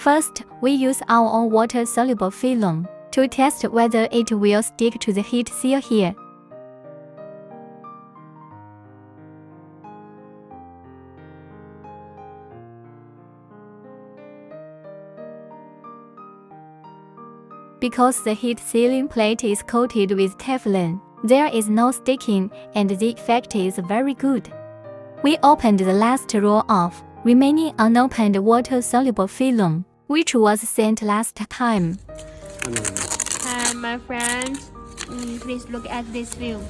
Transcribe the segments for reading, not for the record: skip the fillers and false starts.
First, we use our own water-soluble film to test whether it will stick to the heat seal here. Because the heat sealing plate is coated with Teflon, there is no sticking and the effect is very good. We opened the last roll of remaining unopened water-soluble film, which was sent last time. Hi, my friends. Please look at this film.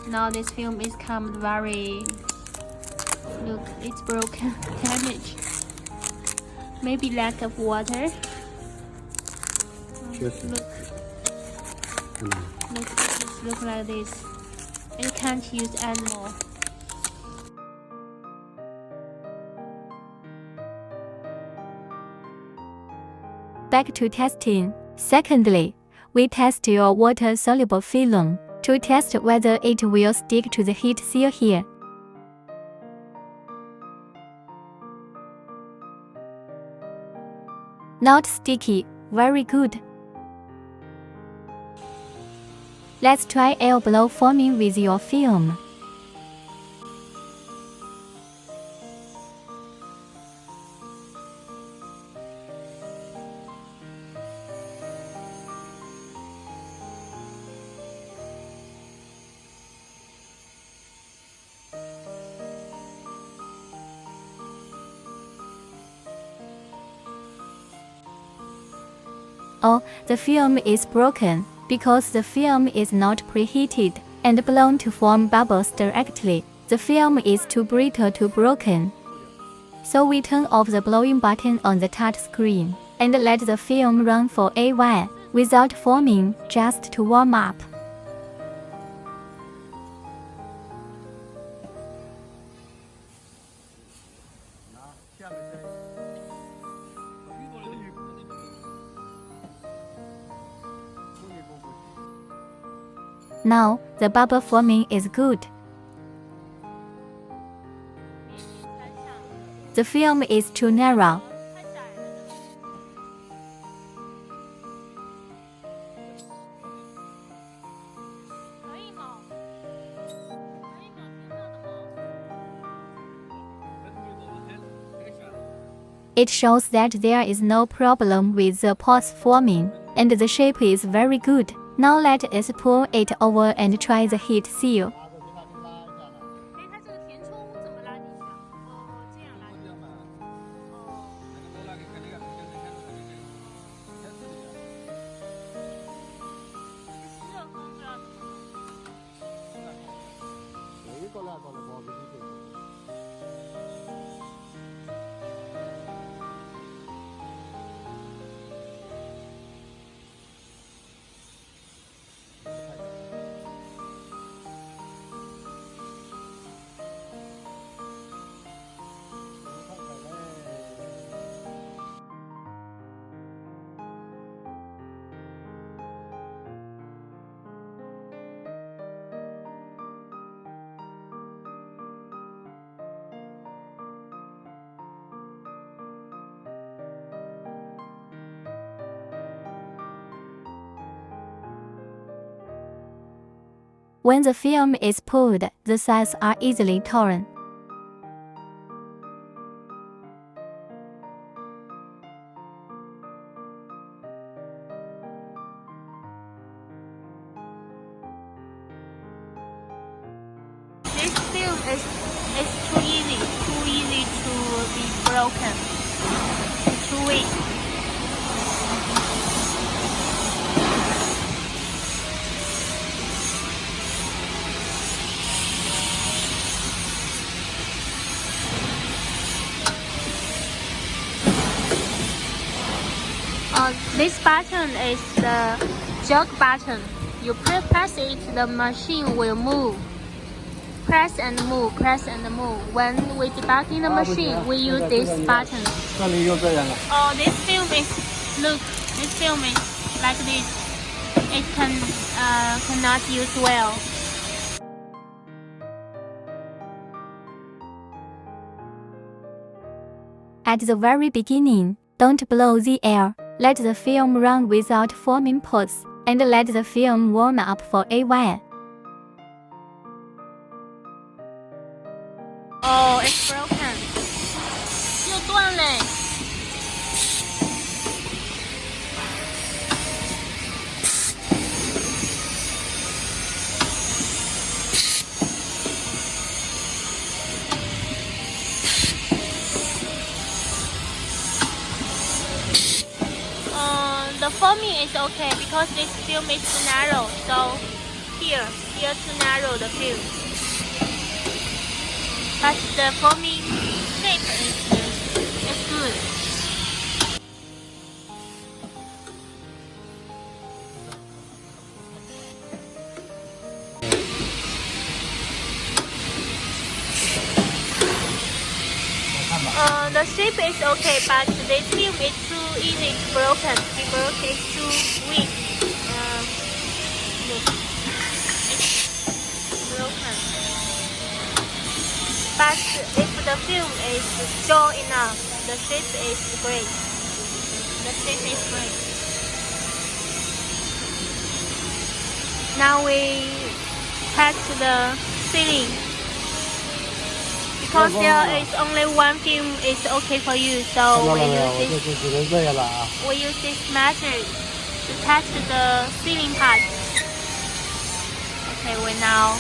Now this film is come very... Look, it's broken, damaged. Maybe lack of water. Look like this. It can't use anymore. Back to testing. Secondly, we test your water-soluble film to test whether it will stick to the heat seal here. Not sticky, very good. Let's try air blow forming with your film. Oh, the film is broken because the film is not preheated and blown to form bubbles directly. The film is too brittle to broken. So we turn off the blowing button on the touch screen and let the film run for a while without forming, just to warm up. Now, the bubble forming is good. The film is too narrow. It shows that there is no problem with the pores forming, and the shape is very good. Now let us pull it over and try the heat seal. When the film is pulled, the sides are easily torn. This film is too easy to be broken. It's too weak. This button is the jog button. You press it, the machine will move. Press and move, press and move. When we debugging the machine, we use this button. Oh, this film is, look, this film is like this. It cannot use well. At the very beginning, Don't blow the air. Let the film run without forming pores, and let the film warm up for a while. Oh, it's broken. 又断嘞。The forming is okay because this film is too narrow. So here too narrow the film. But the forming shape is good. The shape is okay, but this film is too easy broken. It broke is too weak. Look, it's broken. But if the film is strong enough, the shape is great. The shape is great. Now we patch the ceiling. Because there is only one film is okay for you, so we use this method to test the ceiling part. Okay, we now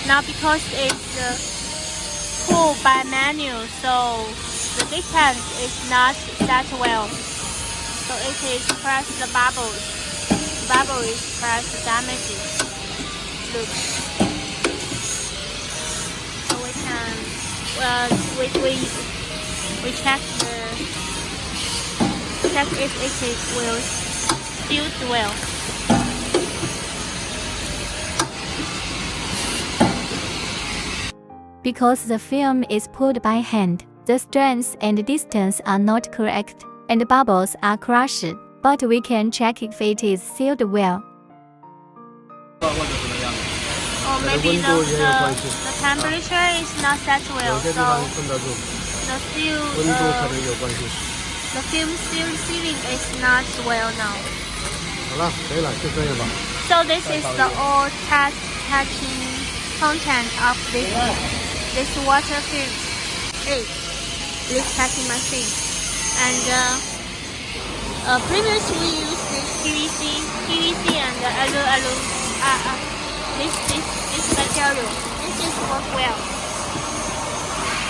now because it's pulled by manual, so the distance is not that well. So it is press the bubbles. The bubble is press damaged. Look. So we can we check if it will fuse well. Because the film is pulled by hand, the strength and distance are not correct, and bubbles are crushed, but we can check if it is sealed well. Or maybe the temperature is not that well, so the film sealing is not well now. So this is the all touching content of this water film. This packing machine. And previously we used this PVC and this material. This is work well.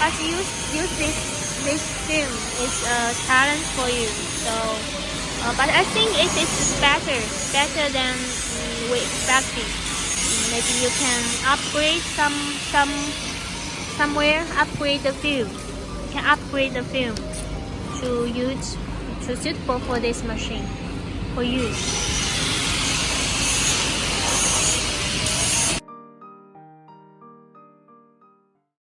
But use this film is a challenge for you. So, but I think it is better than we expected. Maybe you can upgrade somewhere. Upgrade the film. You can upgrade the film to suitable for this machine for use.